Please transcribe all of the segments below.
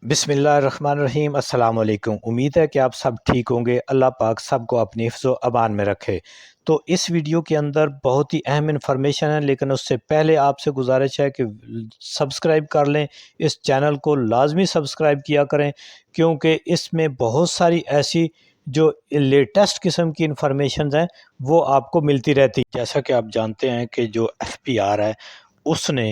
बिस्मिल्लाहिर्रहमानिर्रहीम। अस्सलाम वालेकुम। उम्मीद है कि आप सब ठीक होंगे। अल्लाह पाक सबको अपनी हिफ्ज़ अमान में रखे। तो इस वीडियो के अंदर बहुत ही अहम इन्फॉर्मेशन है, लेकिन उससे पहले आपसे गुजारिश है कि सब्सक्राइब कर लें, इस चैनल को लाजमी सब्सक्राइब किया करें, क्योंकि इसमें बहुत सारी ऐसी जो लेटेस्ट किस्म की इन्फॉर्मेशन हैं वो आपको मिलती रहती। जैसा कि आप जानते हैं कि जो FPR है उसने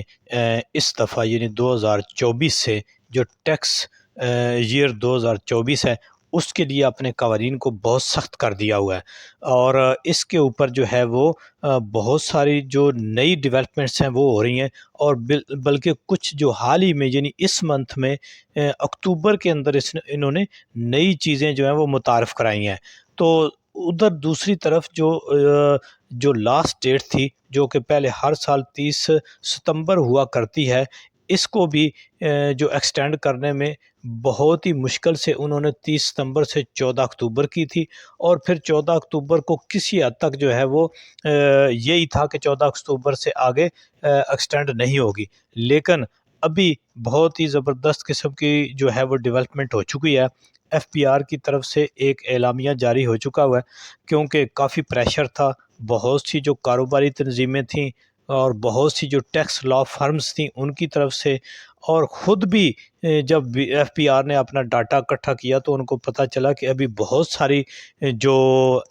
इस दफ़ा यानी 2024 से जो टैक्स ईयर 2024 है उसके लिए अपने कवानीन को बहुत सख्त कर दिया हुआ है। और इसके ऊपर जो है वो बहुत सारी जो नई डेवलपमेंट्स हैं वो हो रही हैं। और बल्कि कुछ जो हाल ही में यानी इस मंथ में अक्टूबर के अंदर इन्होंने नई चीज़ें जो हैं वो मुतारफ़ कराई हैं। तो उधर दूसरी तरफ जो लास्ट डेट थी, जो कि पहले हर साल 30 सितंबर हुआ करती है, इसको भी जो एक्सटेंड करने में बहुत ही मुश्किल से उन्होंने 30 सितंबर से 14 अक्टूबर की थी। और फिर 14 अक्टूबर को किसी हद तक जो है वो यही था कि 14 अक्टूबर से आगे एक्सटेंड नहीं होगी। लेकिन अभी बहुत ही ज़बरदस्त किस्म की जो है वो डेवलपमेंट हो चुकी है। FPR की तरफ से एक एलामिया जारी हो चुका हुआ है, क्योंकि काफ़ी प्रेशर था। बहुत सी जो कारोबारी तंजीमें थीं और बहुत सी जो टैक्स लॉ फर्म्स थीं उनकी तरफ से, और ख़ुद भी जब FPR ने अपना डाटा इकट्ठा किया तो उनको पता चला कि अभी बहुत सारी जो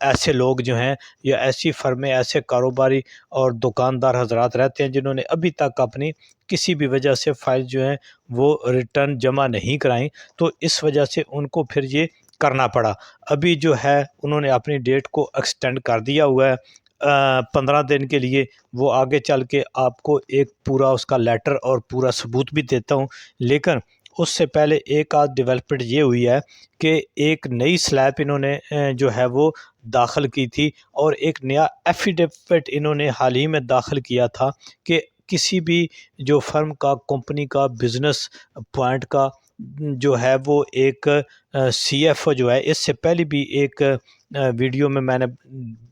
ऐसे लोग जो हैं या ऐसी फर्में, ऐसे कारोबारी और दुकानदार हजरात रहते हैं जिन्होंने अभी तक अपनी किसी भी वजह से फ़ाइल जो है वो रिटर्न जमा नहीं कराई। तो इस वजह से उनको फिर ये करना पड़ा। अभी जो है उन्होंने अपनी डेट को एक्सटेंड कर दिया हुआ है 15 दिन के लिए। वो आगे चल के आपको एक पूरा उसका लेटर और पूरा सबूत भी देता हूँ। लेकिन उससे पहले एक आध डेवलपमेंट ये हुई है कि एक नई स्लैब इन्होंने जो है वो दाखिल की थी, और एक नया एफिडेविट इन्होंने हाल ही में दाखिल किया था कि किसी भी जो फर्म का, कंपनी का, बिज़नेस पॉइंट का जो है वो एक CFO जो है, इससे पहले भी एक वीडियो में मैंने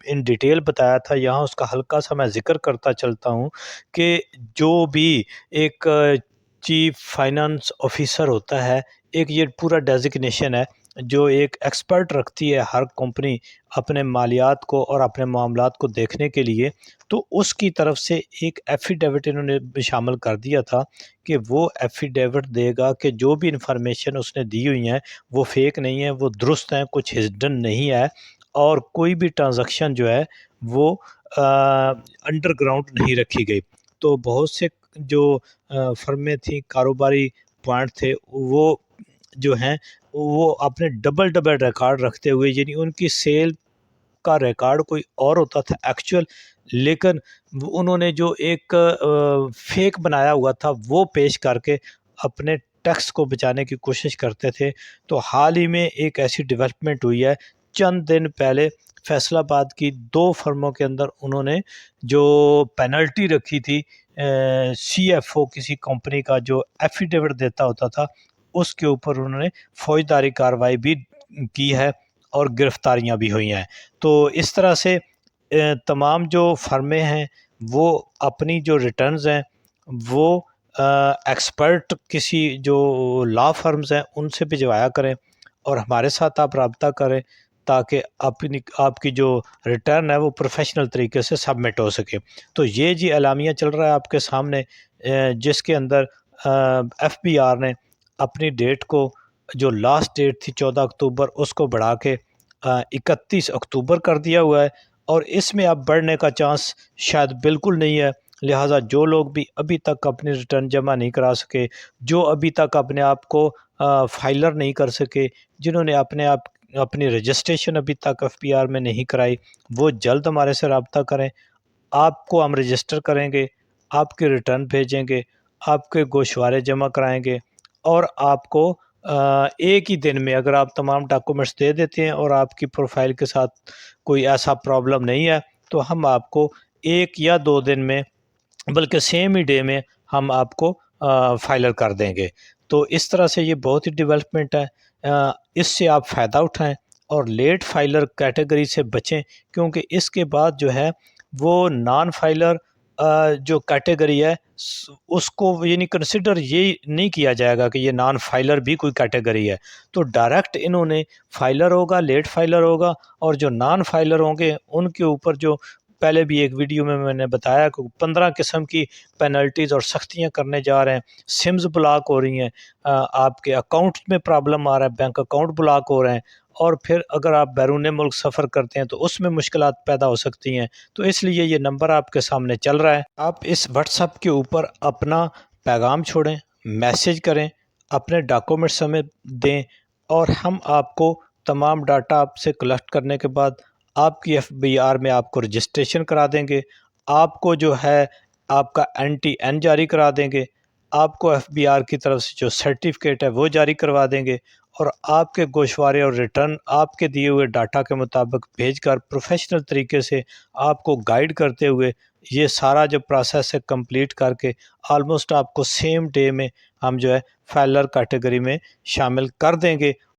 इन डिटेल बताया था, यहाँ उसका हल्का सा मैं ज़िक्र करता चलता हूँ कि जो भी एक चीफ फाइनेंस ऑफिसर होता है, एक ये पूरा डेजिग्नेशन है जो एक एक्सपर्ट रखती है हर कंपनी अपने मालियात को और अपने मामलात को देखने के लिए। तो उसकी तरफ से एक एफिडेविट इन्होंने शामिल कर दिया था कि वो एफिडेविट देगा कि जो भी इंफॉर्मेशन उसने दी हुई हैं वो फेक नहीं है, वो दुरुस्त हैं, कुछ हिडन नहीं है, और कोई भी ट्रांजैक्शन जो है वो अंडरग्राउंड नहीं रखी गई। तो बहुत से जो फर्में थी, कारोबारी पॉइंट थे, वो जो हैं वो अपने डबल डबल रिकॉर्ड रखते हुए, यानी उनकी सेल का रिकॉर्ड कोई और होता था एक्चुअल, लेकिन उन्होंने जो एक फेक बनाया हुआ था वो पेश करके अपने टैक्स को बचाने की कोशिश करते थे। तो हाल ही में एक ऐसी डेवलपमेंट हुई है, चंद दिन पहले फैसलाबाद की 2 फर्मों के अंदर उन्होंने जो पेनल्टी रखी थी CFO किसी कंपनी का जो एफिडेविट देता होता था, उसके ऊपर उन्होंने फौजदारी कार्रवाई भी की है और गिरफ्तारियां भी हुई हैं। तो इस तरह से तमाम जो फर्में हैं वो अपनी जो रिटर्न्स हैं वो एक्सपर्ट किसी जो लॉ फर्म्स हैं उनसे भिजवाया करें, और हमारे साथ आप रब्ता करें, ताकि आपकी जो रिटर्न है वो प्रोफेशनल तरीके से सबमिट हो सके। तो ये जी एलामिया चल रहा है आपके सामने, जिसके अंदर FPR ने अपनी डेट को, जो लास्ट डेट थी 14 अक्टूबर, उसको बढ़ा के 31 अक्टूबर कर दिया हुआ है। और इसमें अब बढ़ने का चांस शायद बिल्कुल नहीं है। लिहाजा जो लोग भी अभी तक अपनी रिटर्न जमा नहीं करा सके, जो अभी तक अपने आप को फाइलर नहीं कर सके, जिन्होंने अपनी रजिस्ट्रेशन अभी तक FPR में नहीं कराई, वो जल्द हमारे से रब्ता करें। आपको हम रजिस्टर करेंगे, आपके रिटर्न भेजेंगे, आपके गोशवारे जमा कराएंगे, और आपको एक ही दिन में अगर आप तमाम डॉक्यूमेंट्स दे देते हैं और आपकी प्रोफाइल के साथ कोई ऐसा प्रॉब्लम नहीं है, तो हम आपको 1 या 2 दिन में, बल्कि सेम ही डे में हम आपको फाइलर कर देंगे। तो इस तरह से ये बहुत ही डेवलपमेंट है। इससे आप फ़ायदा उठाएं और लेट फाइलर कैटेगरी से बचें, क्योंकि इसके बाद जो है वो नॉन फाइलर جو کیٹیگری ہے اس کو یعنی کنسیڈر یہ نہیں کیا جائے گا کہ یہ نان فائلر بھی کوئی کیٹیگری ہے. تو ڈائریکٹ انہوں نے فائلر ہوگا، لیٹ فائلر ہوگا، اور جو نان فائلر ہوں گے ان کے اوپر جو پہلے بھی ایک ویڈیو میں نے بتایا کہ 15 قسم کی پینلٹیز اور سختیاں کرنے جا رہے ہیں. سمز بلاک ہو رہی ہیں، آپ کے اکاؤنٹ میں پرابلم آ رہا ہے، بینک اکاؤنٹ بلاک ہو رہے ہیں، اور پھر اگر آپ بیرون ملک سفر کرتے ہیں تو اس میں مشکلات پیدا ہو سکتی ہیں. تو اس لیے یہ نمبر آپ کے سامنے چل رہا ہے، آپ اس واٹس ایپ کے اوپر اپنا پیغام چھوڑیں، میسج کریں، اپنے ڈاکومنٹس ہمیں دیں، اور ہم آپ کو تمام ڈاٹا آپ سے کلیکٹ کرنے کے بعد آپ کی FBR میں آپ کو رجسٹریشن کرا دیں گے. آپ کو جو ہے آپ کا NTN جاری کرا دیں گے، آپ کو FBR کی طرف سے جو سرٹیفکیٹ ہے وہ جاری کروا دیں گے، اور آپ کے گوشوارے اور ریٹرن آپ کے دیے ہوئے ڈاٹا کے مطابق بھیج کر پروفیشنل طریقے سے آپ کو گائیڈ کرتے ہوئے یہ سارا جو پروسیس ہے کمپلیٹ کر کے آلموسٹ آپ کو سیم ڈے میں ہم جو ہے فائلر کیٹیگری میں شامل کر دیں گے.